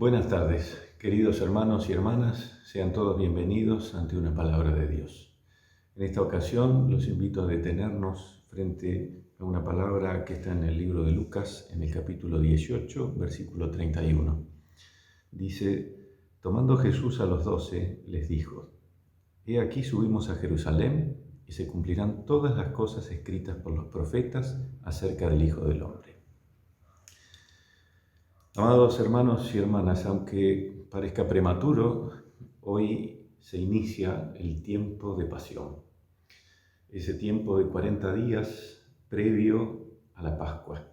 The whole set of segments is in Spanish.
Buenas tardes, queridos hermanos y hermanas, sean todos bienvenidos ante una palabra de Dios. En esta ocasión los invito a detenernos frente a una palabra que está en el libro de Lucas, en el capítulo 18, versículo 31. Dice: tomando Jesús a los 12, les dijo: He aquí subimos a Jerusalén y se cumplirán todas las cosas escritas por los profetas acerca del Hijo del Hombre. Amados hermanos y hermanas, aunque parezca prematuro, hoy se inicia el tiempo de pasión, ese tiempo de 40 días previo a la Pascua,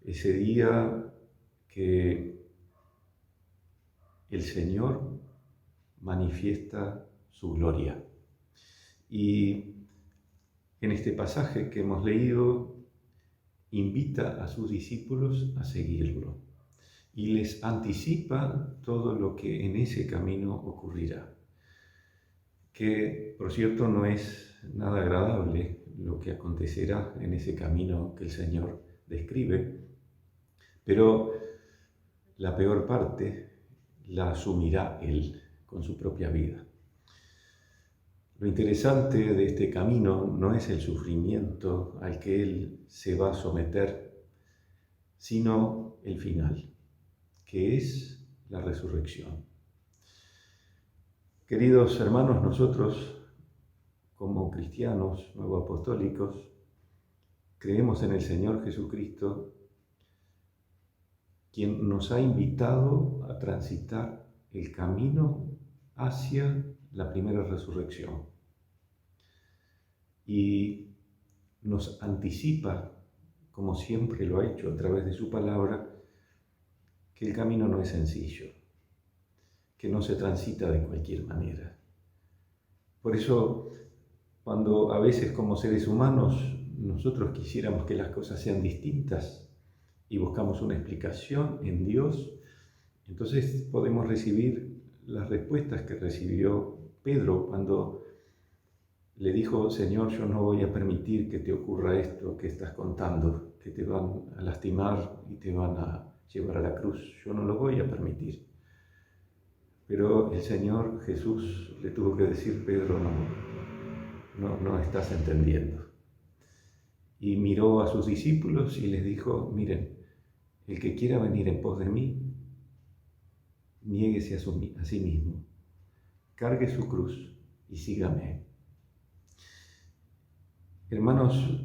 ese día que el Señor manifiesta su gloria. Y en este pasaje que hemos leído, invita a sus discípulos a seguirlo y les anticipa todo lo que en ese camino ocurrirá. Que, por cierto, no es nada agradable lo que acontecerá en ese camino que el Señor describe, pero la peor parte la asumirá Él con su propia vida. Lo interesante de este camino no es el sufrimiento al que Él se va a someter, sino el final, que es la resurrección. Queridos hermanos, nosotros como cristianos nuevoapostólicos creemos en el Señor Jesucristo, quien nos ha invitado a transitar el camino hacia la primera resurrección. Y nos anticipa, como siempre lo ha hecho a través de su palabra, que el camino no es sencillo, que no se transita de cualquier manera. Por eso, cuando a veces como seres humanos nosotros quisiéramos que las cosas sean distintas y buscamos una explicación en Dios, entonces podemos recibir las respuestas que recibió Pedro cuando le dijo: Señor, yo no voy a permitir que te ocurra esto que estás contando, que te van a lastimar y te van a llevar a la cruz. Yo no lo voy a permitir. Pero el Señor Jesús le tuvo que decir: Pedro, no estás entendiendo. Y miró a sus discípulos y les dijo: miren, el que quiera venir en pos de mí, niéguese a sí mismo, cargue su cruz y sígame. Hermanos,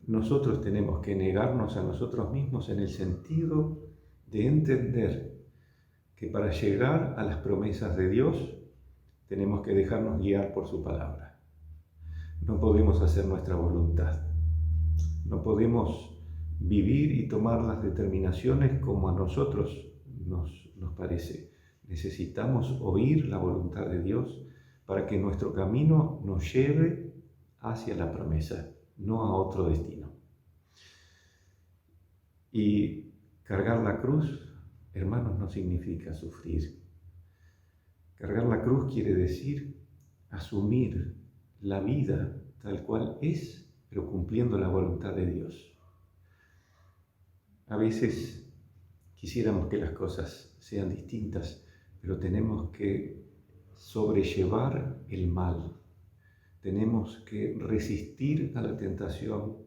nosotros tenemos que negarnos a nosotros mismos en el sentido de entender que para llegar a las promesas de Dios tenemos que dejarnos guiar por su palabra. No podemos hacer nuestra voluntad. No podemos vivir y tomar las determinaciones como a nosotros nos parece. Necesitamos oír la voluntad de Dios para que nuestro camino nos lleve hacia la promesa, no a otro destino. Y cargar la cruz, hermanos, no significa sufrir. Cargar la cruz quiere decir asumir la vida tal cual es, pero cumpliendo la voluntad de Dios. A veces quisiéramos que las cosas sean distintas, pero tenemos que sobrellevar el mal. Tenemos que resistir a la tentación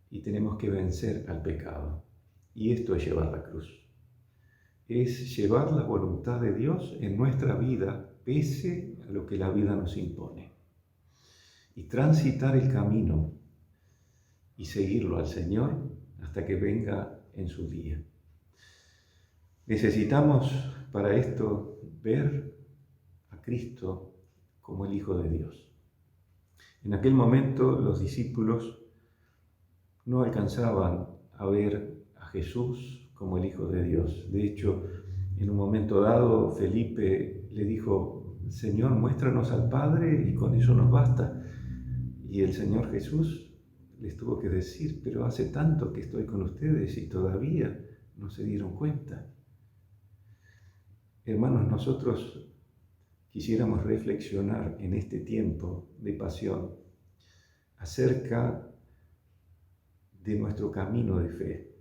y tenemos que vencer al pecado. Y esto es llevar la cruz. Es llevar la voluntad de Dios en nuestra vida, pese a lo que la vida nos impone. Y transitar el camino y seguirlo al Señor hasta que venga en su día. Necesitamos para esto ver a Cristo como el Hijo de Dios. En aquel momento los discípulos no alcanzaban a ver a Jesús como el Hijo de Dios. De hecho, en un momento dado, Felipe le dijo: Señor, muéstranos al Padre y con eso nos basta. Y el Señor Jesús les tuvo que decir: pero hace tanto que estoy con ustedes y todavía no se dieron cuenta. Hermanos, nosotros quisiéramos reflexionar en este tiempo de pasión acerca de nuestro camino de fe.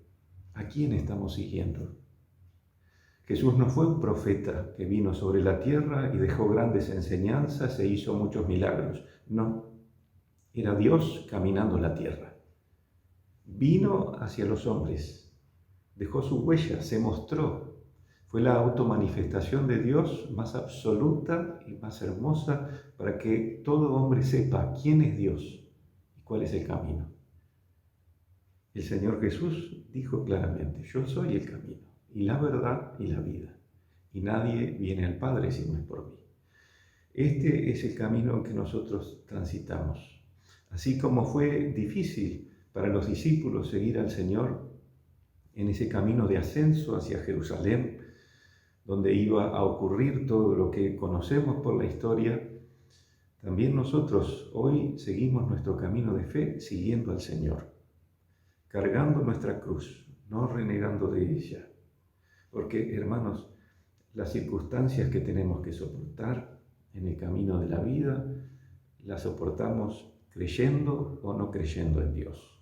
¿A quién estamos siguiendo? Jesús no fue un profeta que vino sobre la tierra y dejó grandes enseñanzas e hizo muchos milagros. No, era Dios caminando la tierra. Vino hacia los hombres, dejó su huella, se mostró. Fue la automanifestación de Dios más absoluta y más hermosa para que todo hombre sepa quién es Dios y cuál es el camino. El Señor Jesús dijo claramente: yo soy el camino, y la verdad y la vida, y nadie viene al Padre si no es por mí. Este es el camino que nosotros transitamos. Así como fue difícil para los discípulos seguir al Señor en ese camino de ascenso hacia Jerusalén, donde iba a ocurrir todo lo que conocemos por la historia, también nosotros hoy seguimos nuestro camino de fe siguiendo al Señor, cargando nuestra cruz, no renegando de ella. Porque, hermanos, las circunstancias que tenemos que soportar en el camino de la vida, las soportamos creyendo o no creyendo en Dios.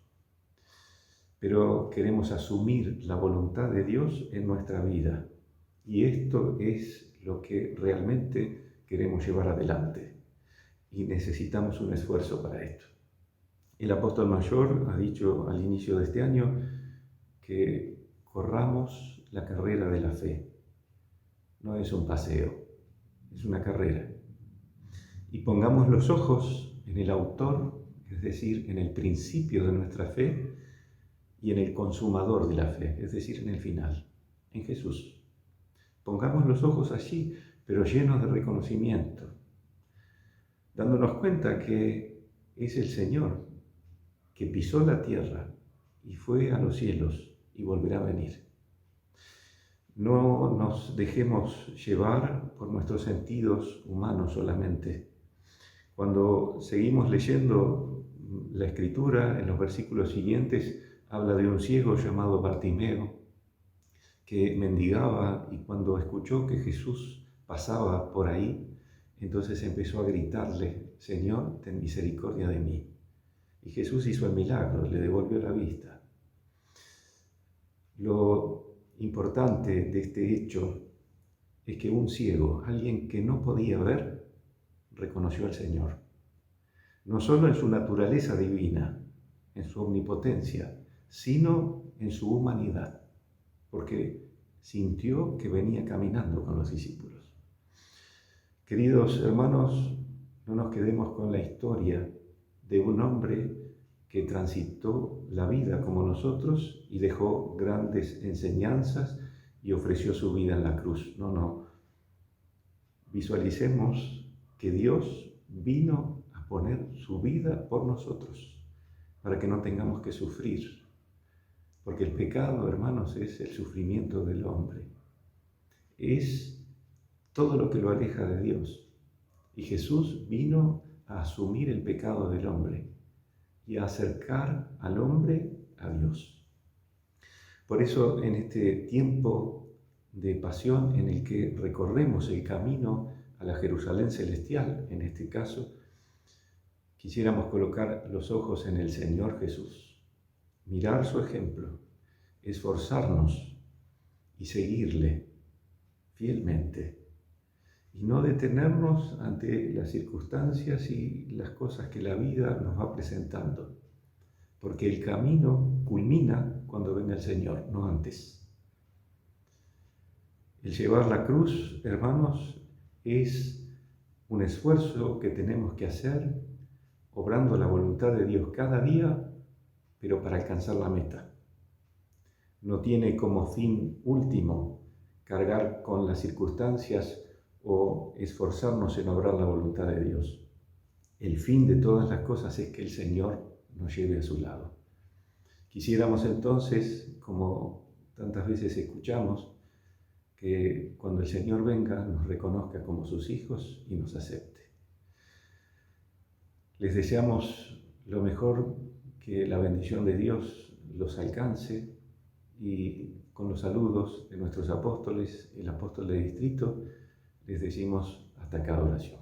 Pero queremos asumir la voluntad de Dios en nuestra vida. Y esto es lo que realmente queremos llevar adelante. Y necesitamos un esfuerzo para esto. El apóstol mayor ha dicho al inicio de este año que corramos la carrera de la fe. No es un paseo, es una carrera. Y pongamos los ojos en el autor, es decir, en el principio de nuestra fe, y en el consumador de la fe, es decir, en el final, en Jesús. Pongamos los ojos allí, pero llenos de reconocimiento, dándonos cuenta que es el Señor que pisó la tierra y fue a los cielos y volverá a venir. No nos dejemos llevar por nuestros sentidos humanos solamente. Cuando seguimos leyendo la Escritura, en los versículos siguientes, habla de un ciego llamado Bartimeo, que mendigaba, y cuando escuchó que Jesús pasaba por ahí, entonces empezó a gritarle: Señor, ten misericordia de mí. Y Jesús hizo el milagro, le devolvió la vista. Lo importante de este hecho es que un ciego, alguien que no podía ver, reconoció al Señor. No solo en su naturaleza divina, en su omnipotencia, sino en su humanidad, porque sintió que venía caminando con los discípulos. Queridos hermanos, no nos quedemos con la historia de un hombre que transitó la vida como nosotros y dejó grandes enseñanzas y ofreció su vida en la cruz. No. Visualicemos que Dios vino a poner su vida por nosotros, para que no tengamos que sufrir. Porque el pecado, hermanos, es el sufrimiento del hombre. Es todo lo que lo aleja de Dios. Y Jesús vino a asumir el pecado del hombre y a acercar al hombre a Dios. Por eso, en este tiempo de pasión en el que recorremos el camino a la Jerusalén celestial, en este caso, quisiéramos colocar los ojos en el Señor Jesús, mirar su ejemplo, esforzarnos y seguirle fielmente, y no detenernos ante las circunstancias y las cosas que la vida nos va presentando, porque el camino culmina cuando venga el Señor, no antes. El llevar la cruz, hermanos, es un esfuerzo que tenemos que hacer, obrando la voluntad de Dios cada día, pero para alcanzar la meta. No tiene como fin último cargar con las circunstancias o esforzarnos en obrar la voluntad de Dios. El fin de todas las cosas es que el Señor nos lleve a su lado. Quisiéramos entonces, como tantas veces escuchamos, que cuando el Señor venga nos reconozca como sus hijos y nos acepte. Les deseamos lo mejor, que la bendición de Dios los alcance, y con los saludos de nuestros apóstoles, el apóstol de distrito, les decimos hasta cada oración.